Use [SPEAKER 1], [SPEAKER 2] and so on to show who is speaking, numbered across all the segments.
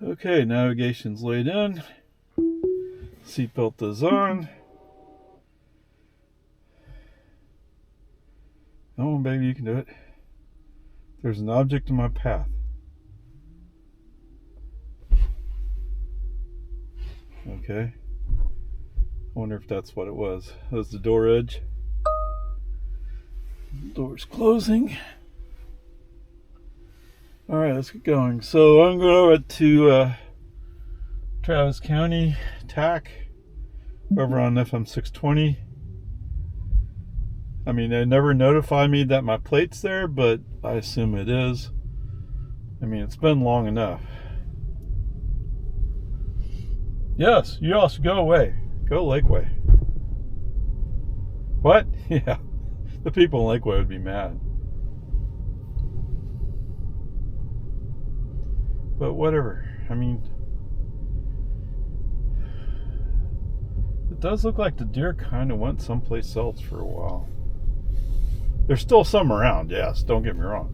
[SPEAKER 1] Okay, navigation's laid in. Seatbelt is on. Come on, baby, you can do it. There's an object in my path. Okay. I wonder if that's what it was. That was the door edge. Door's closing. Alright, let's get going. So I'm going over to Travis County TAC over on FM 620. I mean, they never notify me that my plate's there, but I assume it is. I mean, it's been long enough. Yes, you also go away. Go Lakeway. What? Yeah, the people in Lakeway would be mad. But whatever. I mean, it does look like the deer kind of went someplace else for a while. There's still some around, yes, don't get me wrong.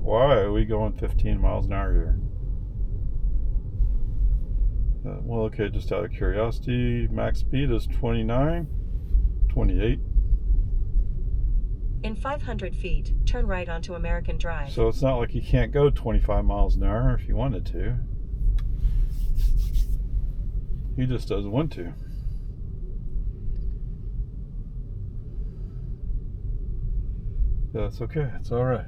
[SPEAKER 1] Why are we going 15 miles an hour here? Well, okay, just out of curiosity, max speed is 29, 28.
[SPEAKER 2] In 500 feet, turn right onto American Drive.
[SPEAKER 1] So it's not like you can't go 25 miles an hour if you wanted to. He just doesn't want to. That's okay. It's all right.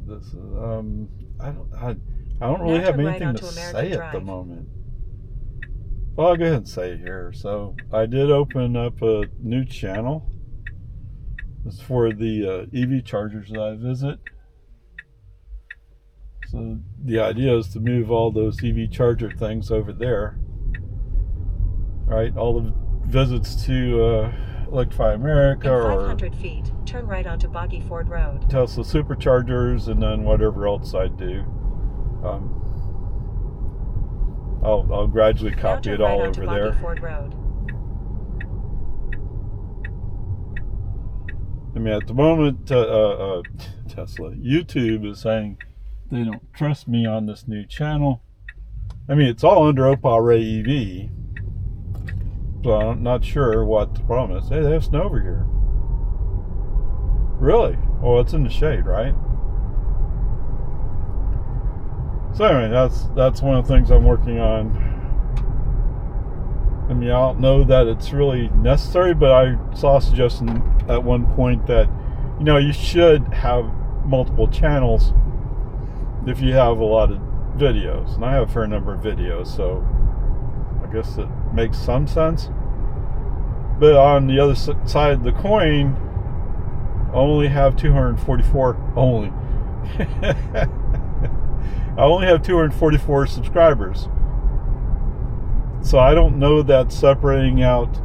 [SPEAKER 1] This is I don't really have anything to say at the moment. Well, I'll go ahead and say it here. So I did open up a new channel. It's for the EV chargers that I visit. So the idea is to move all those EV charger things over there. Right, all the visits to Electrify America
[SPEAKER 2] in 500 feet, turn right onto Boggy Ford Road.
[SPEAKER 1] Tesla superchargers, and then whatever else I do. I'll gradually copy it all over there.
[SPEAKER 2] Ford Road.
[SPEAKER 1] I mean, at the moment, Tesla, YouTube is saying they don't trust me on this new channel. I mean, it's all under Opal Ray EV, so I'm not sure what the problem is. Hey, they have snow over here. Really? Well, it's in the shade, right? So anyway, that's one of the things I'm working on. I mean, I don't know that it's really necessary, but I saw a suggestion at one point that, you know, you should have multiple channels if you have a lot of videos. And I have a fair number of videos, so I guess it makes some sense. But on the other side of the coin, I only have 244 only. I only have 244 subscribers. So I don't know that separating out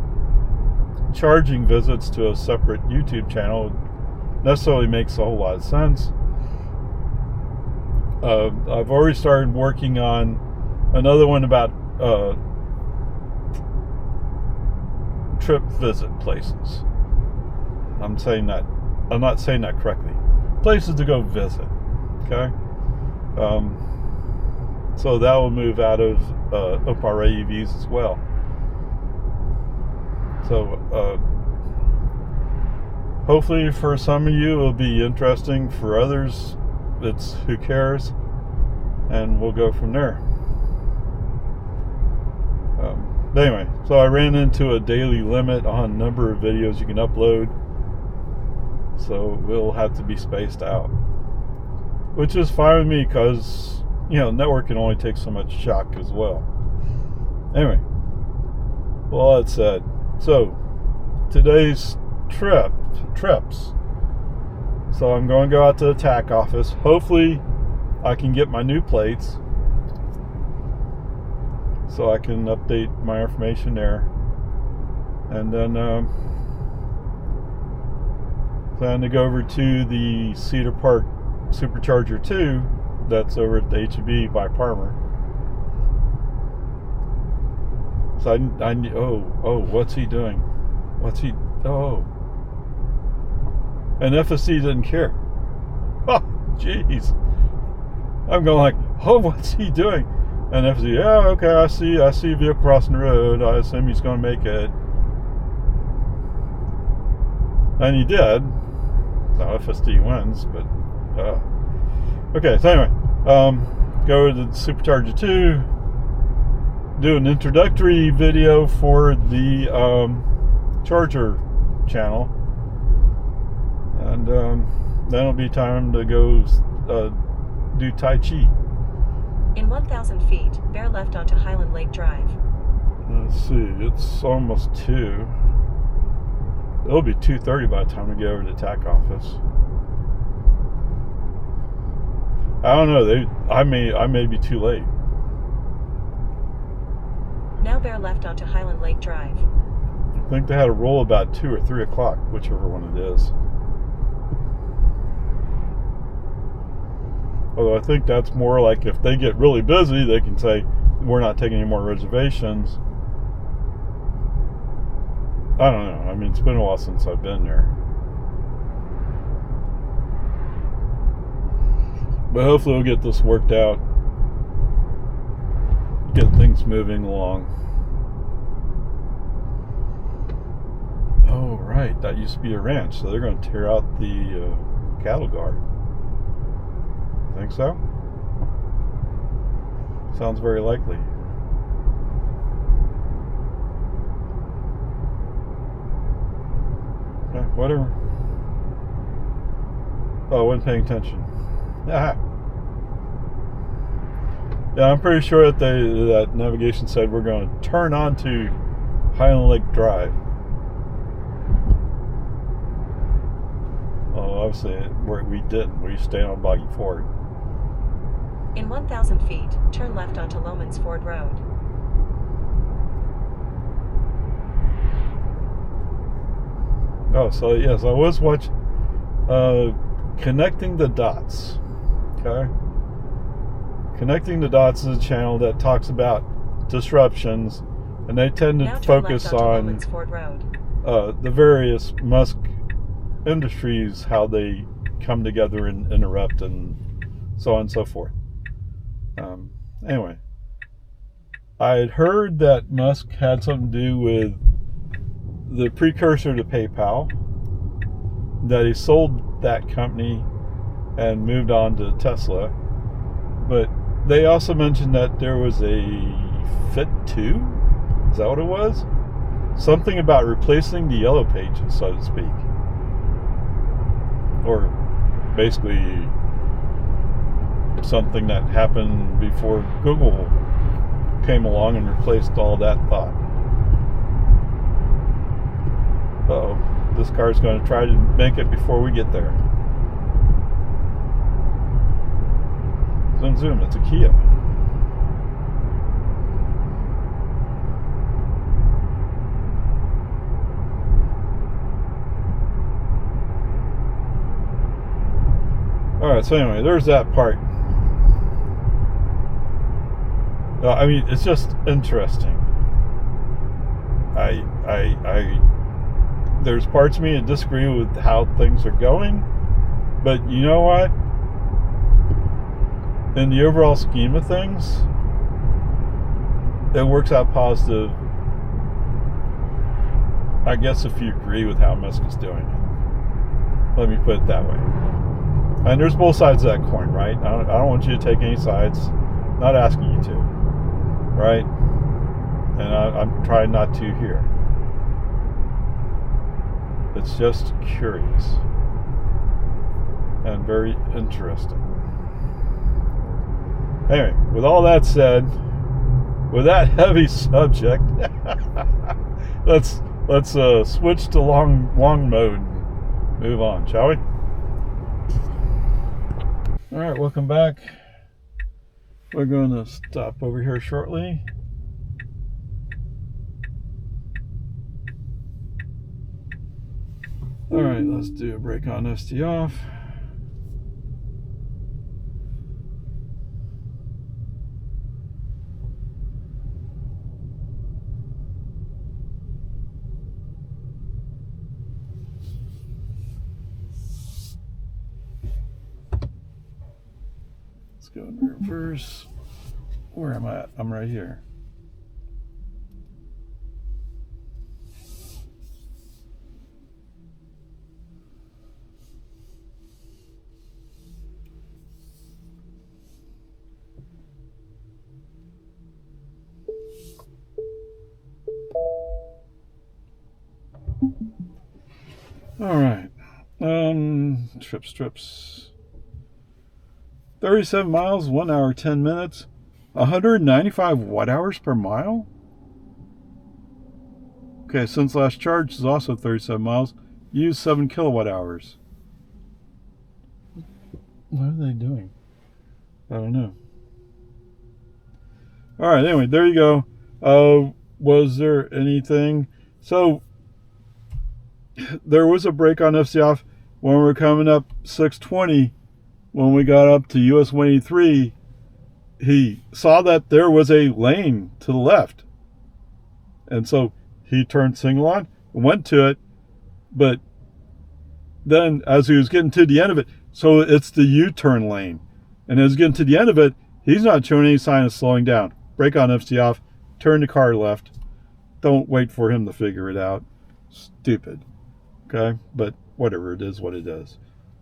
[SPEAKER 1] charging visits to a separate YouTube channel necessarily makes a whole lot of sense. I've already started working on another one about trip visit places. I'm not saying that correctly. Places to go visit. Okay? So that will move out of Opal Ray EVs as well. So hopefully for some of you it'll be interesting. For others, it's who cares, and we'll go from there. But anyway, so I ran into a daily limit on number of videos you can upload, so we'll have to be spaced out, which is fine with me because, you know, networking only takes so much shock as well. Anyway, well, all that said, so today's trips. So I'm going to go out to the TAC office. Hopefully I can get my new plates so I can update my information there. And then plan to go over to the Cedar Park Supercharger 2 that's over at the HEB by Parmer. So oh, what's he doing? What's he? Oh. And FSD didn't care. Oh, jeez. I'm going like, oh, what's he doing? And FSD, yeah, okay, I see a vehicle crossing the road. I assume he's going to make it. And he did. So FSD wins, but okay. So anyway, go to the supercharger 2. Do an introductory video for the charger channel, and then it'll be time to go do Tai Chi.
[SPEAKER 2] In 1,000 feet, bear left onto Highland Lake Drive.
[SPEAKER 1] Let's see, it's almost 2. It'll be 2:30 by the time we get over to the TAC office. I don't know. I may be too late.
[SPEAKER 2] Now bear left onto Highland Lake Drive.
[SPEAKER 1] I think they had a roll about 2 or 3 o'clock, whichever one it is. Although I think that's more like if they get really busy, they can say, we're not taking any more reservations. I don't know. I mean, it's been a while since I've been there. But hopefully we'll get this worked out. Get things moving along. Oh, right. That used to be a ranch, so they're going to tear out the cattle guard. Think so? Sounds very likely. Okay, whatever. Oh, I wasn't paying attention. Yeah, I'm pretty sure that navigation said we're going to turn onto Highland Lake Drive. Oh, obviously we didn't. We stayed on Boggy Ford.
[SPEAKER 2] In 1,000 feet, turn left onto Lomans Ford Road.
[SPEAKER 1] Oh, so yes, I was watching Connecting the Dots. Okay. Connecting the Dots is a channel that talks about disruptions, and they tend to focus on the various Musk industries, how they come together and interrupt, and so on and so forth. Anyway, I had heard that Musk had something to do with the precursor to PayPal, that he sold that company and moved on to Tesla. But they also mentioned that there was a Fit 2? Is that what it was? Something about replacing the yellow pages, so to speak. Or basically something that happened before Google came along and replaced all that thought. Uh-oh, this car's going to try to make it before we get there. Zoom, zoom, it's a Kia. Alright, so anyway, there's that part. I mean, it's just interesting. There's parts of me that disagree with how things are going, but you know what? In the overall scheme of things, it works out positive, I guess, if you agree with how Musk is doing it. Let me put it that way. And there's both sides of that coin, right? I don't want you to take any sides. Not asking you to, right? And I'm trying not to here. It's just curious and very interesting. Anyway, with all that said, with that heavy subject, let's switch to long mode and move on, shall we? All right, welcome back. We're going to stop over here shortly. All right, let's do a brake on, ST off. go in reverse. Where am I at? I'm right here. All right. Trips. 37 miles, 1 hour, 10 minutes. 195 watt-hours per mile? Okay, since last charge is also 37 miles. Use 7 kilowatt-hours. What are they doing? I don't know. All right, anyway, there you go. Was there anything? So, there was a break on FSD off when we were coming up 620. When we got up to US 183, he saw that there was a lane to the left. And so he turned single on, went to it, but then as he was getting to the end of it, so it's the U-turn lane. And as he's getting to the end of it, he's not showing any sign of slowing down. Brake on FSD off, turn the car left. Don't wait for him to figure it out. Stupid. Okay? But whatever, it is what it is.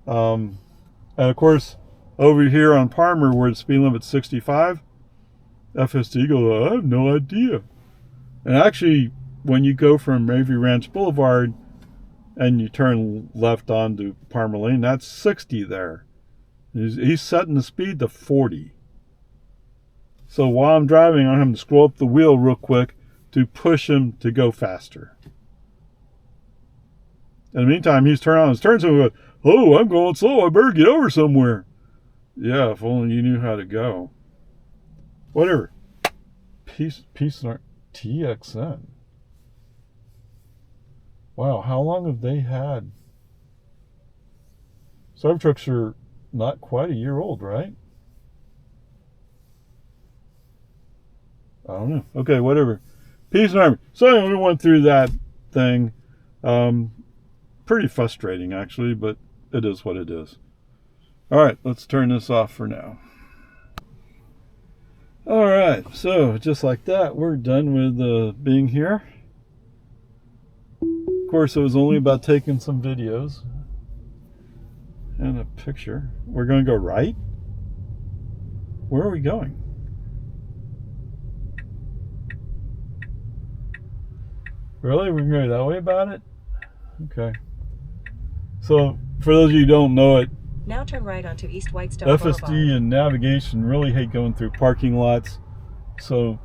[SPEAKER 1] And of course, over here on Palmer, where the speed limit's 65, FSD goes, I have no idea. And actually, when you go from Ravy Ranch Boulevard and you turn left onto Palmer Lane, that's 60 there. He's setting the speed to 40. So while I'm driving, I'm having to scroll up the wheel real quick to push him to go faster. In the meantime, he's turning on his turn signal and goes, oh, I'm going slow. I better get over somewhere. Yeah, if only you knew how to go. Whatever. Peace TXN. Wow, how long have they had? Cybertrucks are not quite a year old, right? I don't know. Okay, whatever. Peace and Army. So anyway, we went through that thing. Pretty frustrating, actually, but it is what it is. All right, let's turn this off for now. All right, so just like that, we're done with being here. Of course, it was only about taking some videos and a picture. We're going to go right? Where are we going? Really? We're going to go that way about it? Okay. So, for those of you who don't know it,
[SPEAKER 2] now turn right onto East Whitestone
[SPEAKER 1] FSD
[SPEAKER 2] Boulevard.
[SPEAKER 1] and navigation really hate going through parking lots. So,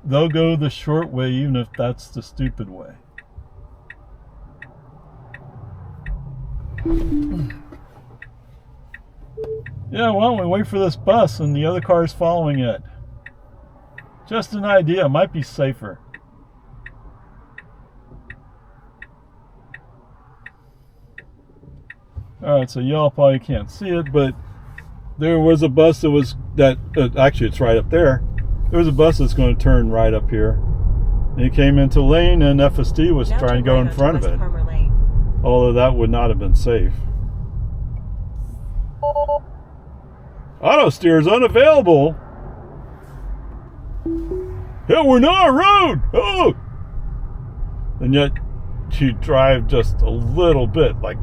[SPEAKER 1] they'll go the short way even if that's the stupid way. Yeah, why don't we wait for this bus and the other car's following it? Just an idea, might be safer. Alright, so y'all probably can't see it, but there was a bus actually it's right up there. There was a bus that's going to turn right up here. And it came into lane and FSD was
[SPEAKER 2] now
[SPEAKER 1] trying to go in front of it.
[SPEAKER 2] Lane.
[SPEAKER 1] Although that would not have been safe. Auto steer is unavailable. Yeah, we're not on road. Oh! And yet you drive just a little bit, like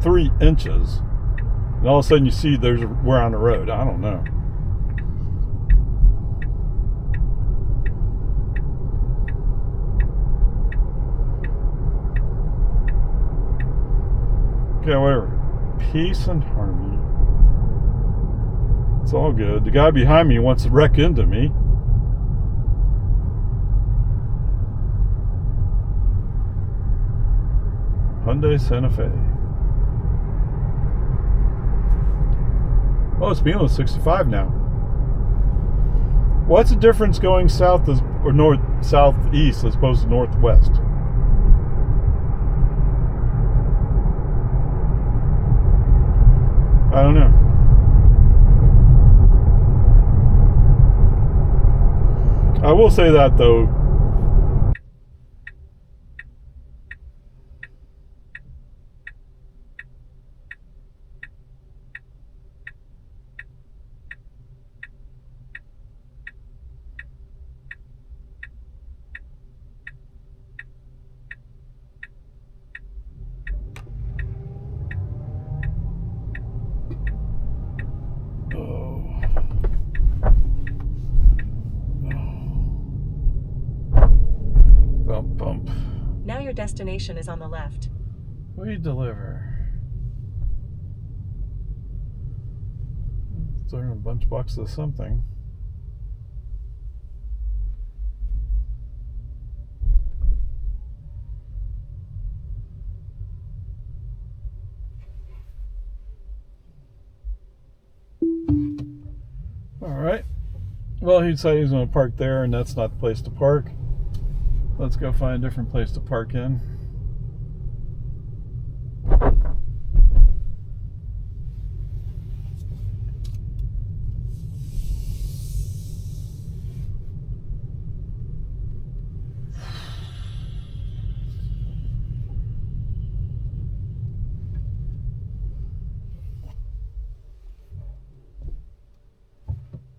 [SPEAKER 1] 3 inches, and all of a sudden you see we're on the road. I don't know. Okay, whatever. Peace and harmony. It's all good. The guy behind me wants to wreck into me. Hyundai Santa Fe. Oh, it's being 65 now. What's the difference going south or north, southeast as opposed to northwest? I don't know. I will say that though. bump, bump.
[SPEAKER 2] Now your destination is on the left.
[SPEAKER 1] We deliver. Throwing a bunch box of something. All right. Well, he'd say he's going to park there, and that's not the place to park. Let's go find a different place to park in.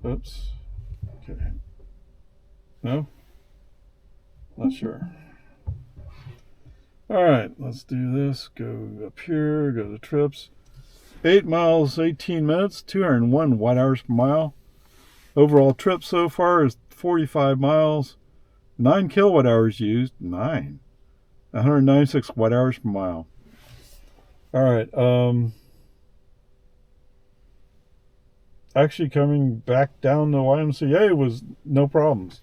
[SPEAKER 1] Oops. Okay. No? Not sure. All right, let's do this. Go up here, go to trips. 8 miles, 18 minutes, 201 watt hours per mile. Overall trip so far is 45 miles, 9 kilowatt hours used, 196 watt hours per mile. All right, actually coming back down the YMCA was no problems.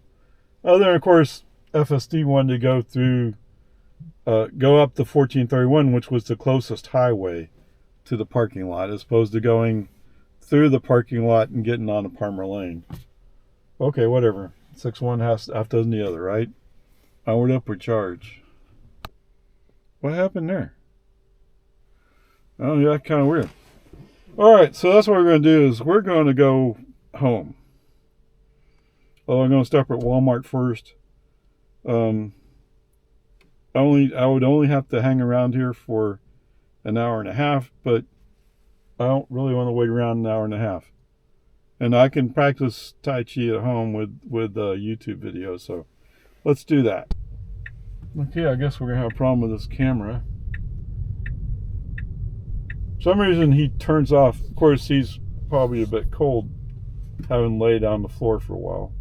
[SPEAKER 1] Other than, of course, FSD wanted to go through, go up the 1431, which was the closest highway to the parking lot, as opposed to going through the parking lot and getting on a Palmer Lane. Okay, whatever. 6-1 half dozen the other, right? Onward, upward charge. What happened there? Oh, yeah, kind of weird. All right, so that's what we're going to do is we're going to go home. Well, I'm going to stop at Walmart first. I would only have to hang around here for an hour and a half, but I don't really want to wait around an hour and a half. And I can practice Tai Chi at home with YouTube videos, so let's do that. Okay, I guess we're going to have a problem with this camera. For some reason he turns off. Of course, he's probably a bit cold, having laid on the floor for a while.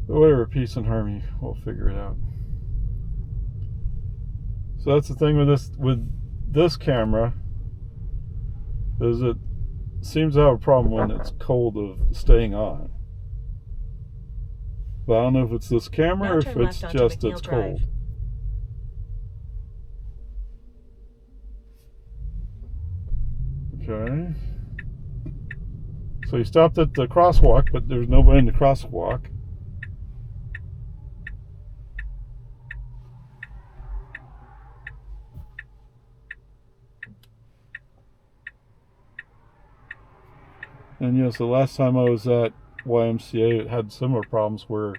[SPEAKER 1] But whatever, peace and harmony, we'll figure it out. So that's the thing with this camera, is it seems to have a problem when it's cold of staying on. But I don't know if it's this camera or if it's just it's cold. Okay. So he stopped at the crosswalk, but there's nobody in the crosswalk. And yes, the last time I was at YMCA, it had similar problems where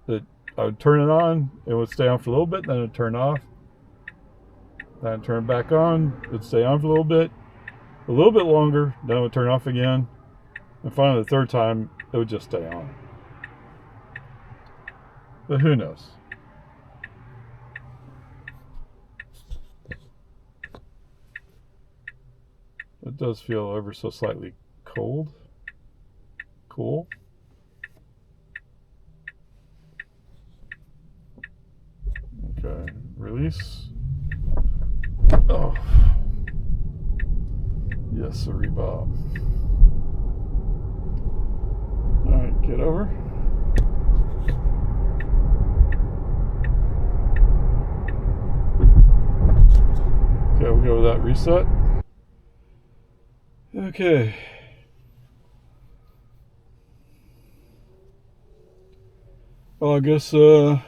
[SPEAKER 1] I would turn it on, it would stay on for a little bit, then it would turn off, then it would turn back on, it would stay on for a little bit longer, then it would turn off again, and finally the third time it would just stay on. But who knows? It does feel ever so slightly cold. Cool. Okay, release. Oh. Yes, sorry, Bob. Alright, get over. Okay, we'll go with that reset. Okay. Well, I guess he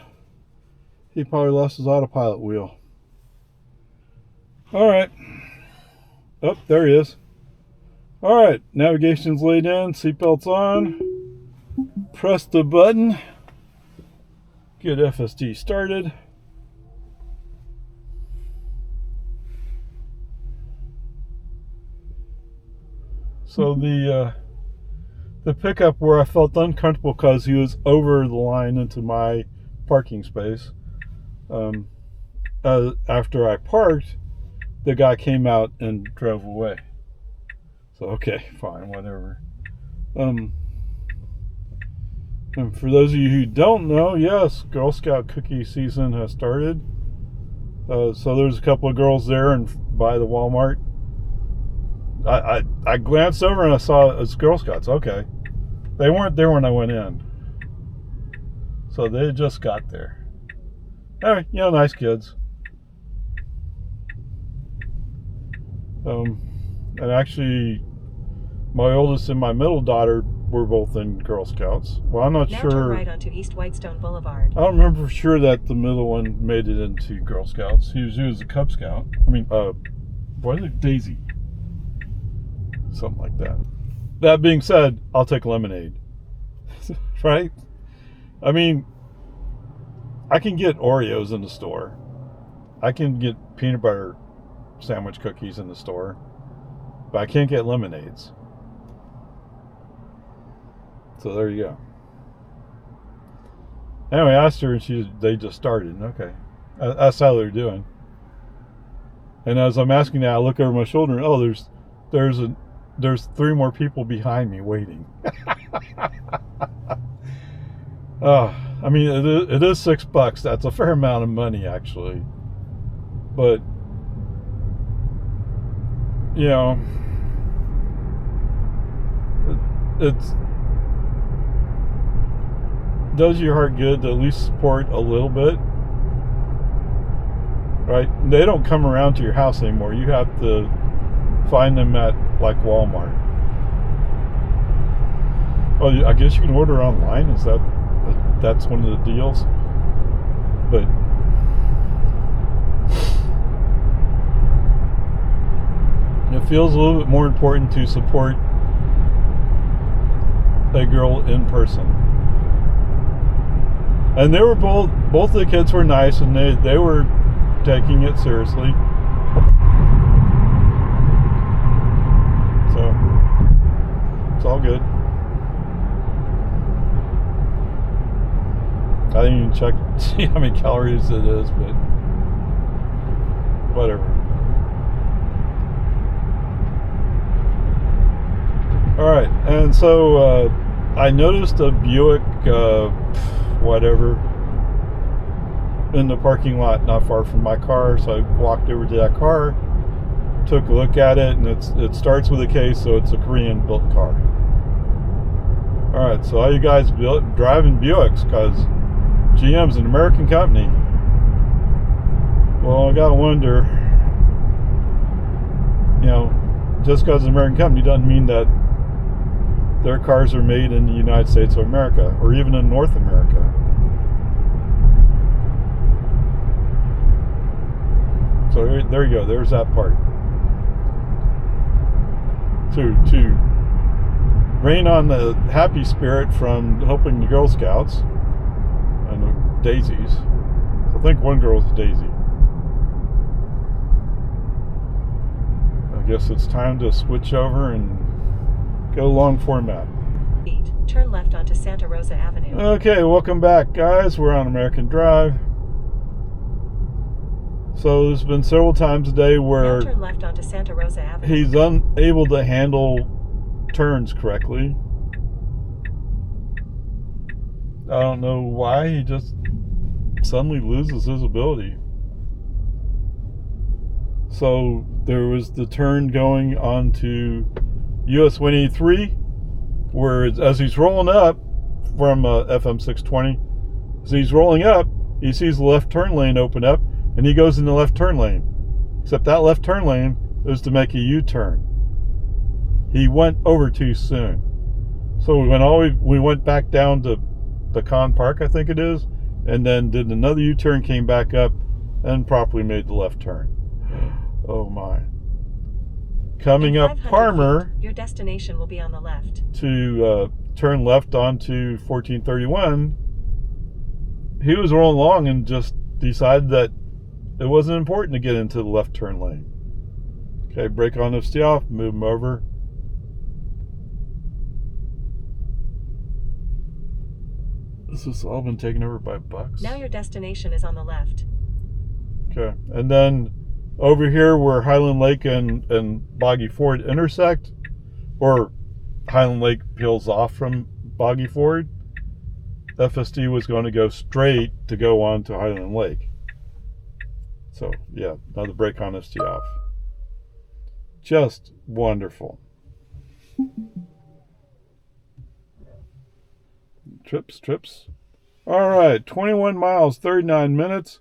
[SPEAKER 1] probably lost his autopilot wheel. Alright. Oh, there he is. Alright, navigation's laid in, seatbelt's on. Press the button. Get FSD started. So the pickup where I felt uncomfortable because he was over the line into my parking space. After I parked, the guy came out and drove away. So, okay, fine, whatever. And for those of you who don't know, yes, Girl Scout cookie season has started. So there's a couple of girls there and by the Walmart. I glanced over and I saw it's Girl Scouts. Okay. They weren't there when I went in. So they just got there. Anyway, nice kids. And actually, my oldest and my middle daughter were both in Girl Scouts. Well, I'm not sure.
[SPEAKER 2] Turn right onto East Whitestone Boulevard.
[SPEAKER 1] I don't remember for sure that the middle one made it into Girl Scouts. He was a Cub Scout. I mean, what is it? Daisy. Something like that. That being said, I'll take lemonade. Right? I mean, I can get Oreos in the store. I can get peanut butter sandwich cookies in the store. But I can't get lemonades. So there you go. Anyway, I asked her and they just started. Okay. That's how they're doing. And as I'm asking that, I look over my shoulder and there's 3 more people behind me waiting. I mean, it is $6. That's a fair amount of money, actually. But, it does your heart good to at least support a little bit. Right? They don't come around to your house anymore. You have to find them at, like, Walmart. Oh, I guess you can order online. That's one of the deals? But it feels a little bit more important to support a girl in person. And they were both of the kids were nice, and they were taking it seriously. So it's all good. I didn't even check to see how many calories it is, but whatever. Alright, and so I noticed a Buick whatever in the parking lot not far from my car, so I walked over to that car, took a look at it, and it starts with a K, so it's a Korean built car. Alright, so all you guys driving Buicks, because GM's an American company. Well, I gotta wonder, just because it's an American company doesn't mean that their cars are made in the United States of America, or even in North America. So there you go, there's that part. To rain on the happy spirit from helping the Girl Scouts and the daisies. So I think one girl was a daisy. I guess it's time to switch over and go long format.
[SPEAKER 2] Turn left onto Santa Rosa Avenue.
[SPEAKER 1] Okay, welcome back, guys. We're on American Drive. So there's been several times today where
[SPEAKER 2] turn left onto Santa Rosa Avenue.
[SPEAKER 1] He's unable to handle turns correctly. I don't know why. He just suddenly loses his ability. So there was the turn going onto US 183, where as he's rolling up from FM 620, as he's rolling up, he sees the left turn lane open up, and he goes in the left turn lane. Except that left turn lane is to make a U-turn. He went over too soon. So we went back down to Pecan Park, I think it is, and then did another U-turn, came back up, and properly made the left turn. Oh my. Coming up Palmer,
[SPEAKER 2] your destination will be on the left.
[SPEAKER 1] To turn left onto 1431, he was rolling along and just decided that it wasn't important to get into the left turn lane. Okay, brake on, stay off, move him over. This has all been taken over by bucks.
[SPEAKER 2] Now your destination is on the left.
[SPEAKER 1] Okay, and then over here where Highland Lake and Boggy Ford intersect, or Highland Lake peels off from Boggy Ford, FSD was going to go straight to go on to Highland Lake. So yeah, now the brake honesty off. Just wonderful. Trips. All right, 21 miles, 39 minutes,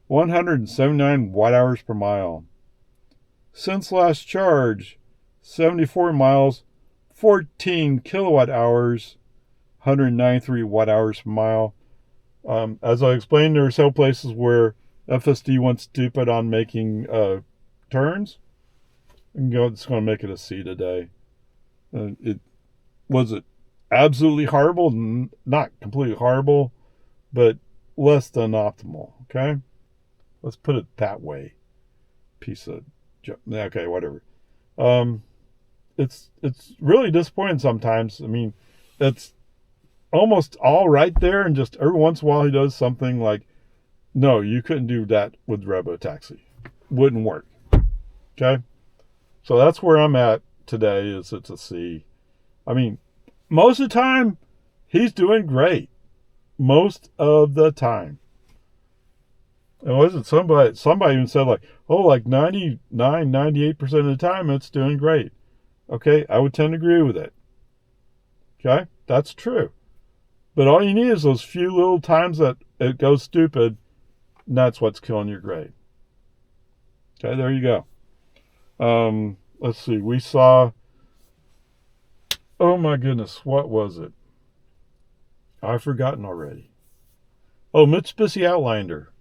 [SPEAKER 1] 179 watt hours per mile. Since last charge, 74 miles, 14 kilowatt hours, 193 watt hours per mile. As I explained, there are several places where FSD went stupid on making turns. It's going to make it a C today. Was it absolutely horrible? Not completely horrible, but less than optimal. Okay, let's put it that way. Piece of okay, whatever. It's really disappointing sometimes. I mean, it's almost all right there, and just every once in a while he does something like, no, you couldn't do that with Robotaxi. Wouldn't work. Okay, so that's where I'm at today. Is it's a C. I mean, most of the time he's doing great. Most of the time. And wasn't somebody even said like, oh, like 99, 98% of the time it's doing great. Okay, I would tend to agree with it. Okay, that's true. But all you need is those few little times that it goes stupid, and that's what's killing your grade. Okay, there you go. Let's see, we saw, oh my goodness, what was it? I've forgotten already. Oh, Mitsubishi Outlander.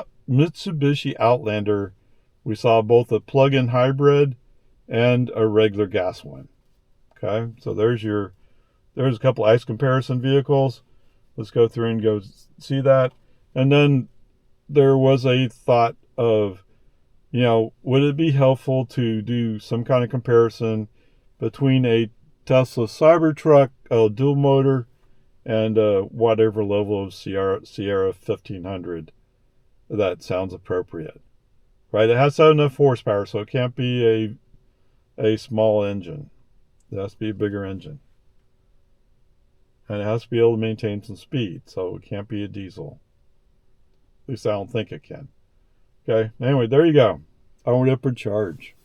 [SPEAKER 1] Mitsubishi Outlander. We saw both a plug-in hybrid and a regular gas one. Okay, so there's a couple ICE comparison vehicles. Let's go through and go see that. And then there was a thought of, would it be helpful to do some kind of comparison between a Tesla Cybertruck, a dual motor, and whatever level of Sierra 1500 that sounds appropriate, right? It has to have enough horsepower, so it can't be a small engine. It has to be a bigger engine, and it has to be able to maintain some speed, so it can't be a diesel. At least I don't think it can. Okay. Anyway, there you go. Onward, upward, charge.